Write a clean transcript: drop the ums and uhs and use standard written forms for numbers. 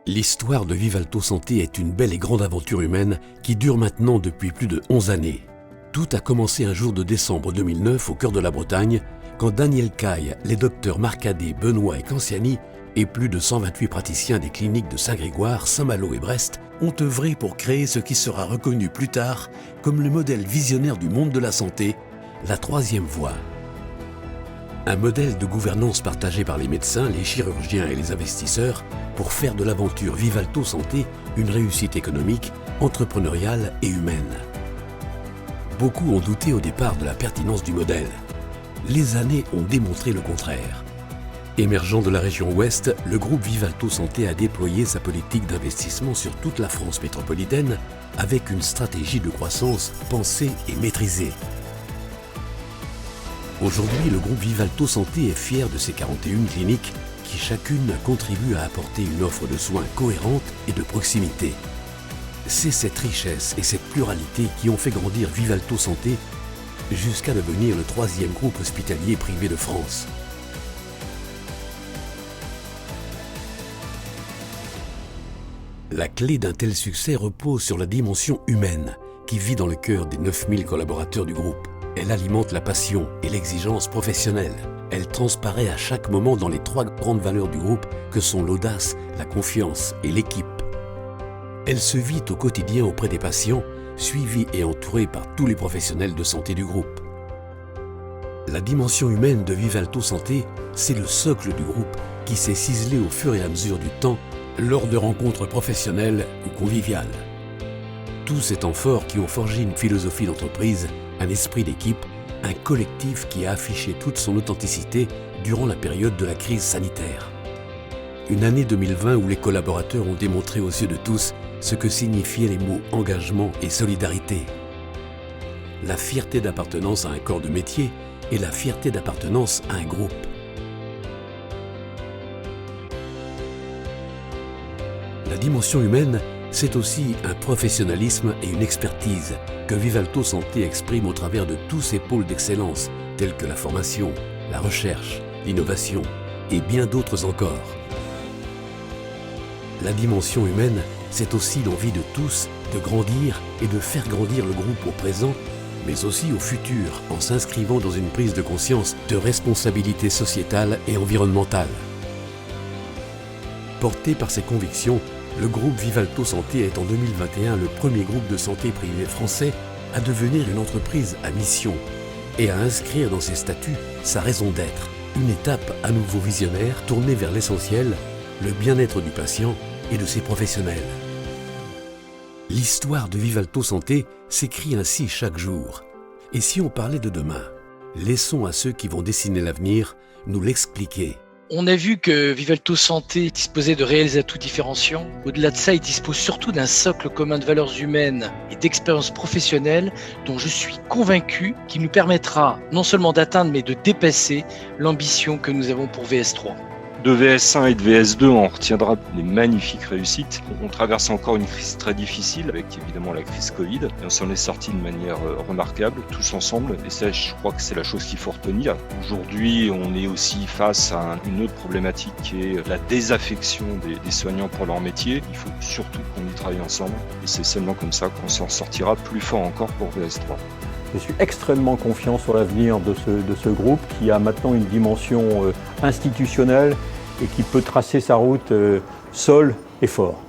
L'histoire de Vivalto Santé est une belle et grande aventure humaine qui dure maintenant depuis plus de 11 années. Tout a commencé un jour de décembre 2009 au cœur de la Bretagne, quand Daniel Caille, les docteurs Marcadet, Benoît et Canciani et plus de 128 praticiens des cliniques de Saint-Grégoire, Saint-Malo et Brest ont œuvré pour créer ce qui sera reconnu plus tard comme le modèle visionnaire du monde de la santé, la troisième voie. Un modèle de gouvernance partagé par les médecins, les chirurgiens et les investisseurs pour faire de l'aventure Vivalto Santé une réussite économique, entrepreneuriale et humaine. Beaucoup ont douté au départ de la pertinence du modèle. Les années ont démontré le contraire. Émergeant de la région ouest, le groupe Vivalto Santé a déployé sa politique d'investissement sur toute la France métropolitaine avec une stratégie de croissance pensée et maîtrisée. Aujourd'hui, le groupe Vivalto Santé est fier de ses 41 cliniques qui chacune contribue à apporter une offre de soins cohérente et de proximité. C'est cette richesse et cette pluralité qui ont fait grandir Vivalto Santé jusqu'à devenir le troisième groupe hospitalier privé de France. La clé d'un tel succès repose sur la dimension humaine qui vit dans le cœur des 9000 collaborateurs du groupe. Elle alimente la passion et l'exigence professionnelle. Elle transparaît à chaque moment dans les trois grandes valeurs du groupe que sont l'audace, la confiance et l'équipe. Elle se vit au quotidien auprès des patients, suivie et entourée par tous les professionnels de santé du groupe. La dimension humaine de Vivalto Santé, c'est le socle du groupe qui s'est ciselé au fur et à mesure du temps lors de rencontres professionnelles ou conviviales. Tous ces temps forts qui ont forgé une philosophie d'entreprise, un esprit d'équipe, un collectif qui a affiché toute son authenticité durant la période de la crise sanitaire. Une année 2020 où les collaborateurs ont démontré aux yeux de tous ce que signifiaient les mots engagement et solidarité. La fierté d'appartenance à un corps de métier et la fierté d'appartenance à un groupe. La dimension humaine, c'est aussi un professionnalisme et une expertise que Vivalto Santé exprime au travers de tous ses pôles d'excellence, tels que la formation, la recherche, l'innovation et bien d'autres encore. La dimension humaine, c'est aussi l'envie de tous de grandir et de faire grandir le groupe au présent, mais aussi au futur, en s'inscrivant dans une prise de conscience de responsabilité sociétale et environnementale. Porté par ses convictions, le groupe Vivalto Santé est en 2021 le premier groupe de santé privé français à devenir une entreprise à mission et à inscrire dans ses statuts sa raison d'être, une étape à nouveau visionnaire tournée vers l'essentiel, le bien-être du patient et de ses professionnels. L'histoire de Vivalto Santé s'écrit ainsi chaque jour. Et si on parlait de demain, laissons à ceux qui vont dessiner l'avenir nous l'expliquer. On a vu que Vivalto Santé disposait de réels atouts différenciants. Au-delà de ça, il dispose surtout d'un socle commun de valeurs humaines et d'expériences professionnelles dont je suis convaincu qu'il nous permettra non seulement d'atteindre mais de dépasser l'ambition que nous avons pour VS3. De VS1 et de VS2, on retiendra les magnifiques réussites. On traverse encore une crise très difficile avec évidemment la crise Covid. Et on s'en est sorti de manière remarquable, tous ensemble. Et ça, je crois que c'est la chose qu'il faut retenir. Aujourd'hui, on est aussi face à une autre problématique qui est la désaffection des soignants pour leur métier. Il faut surtout qu'on y travaille ensemble. Et c'est seulement comme ça qu'on s'en sortira plus fort encore pour VS3. Je suis extrêmement confiant sur l'avenir de ce groupe qui a maintenant une dimension institutionnelle et qui peut tracer sa route seul et fort.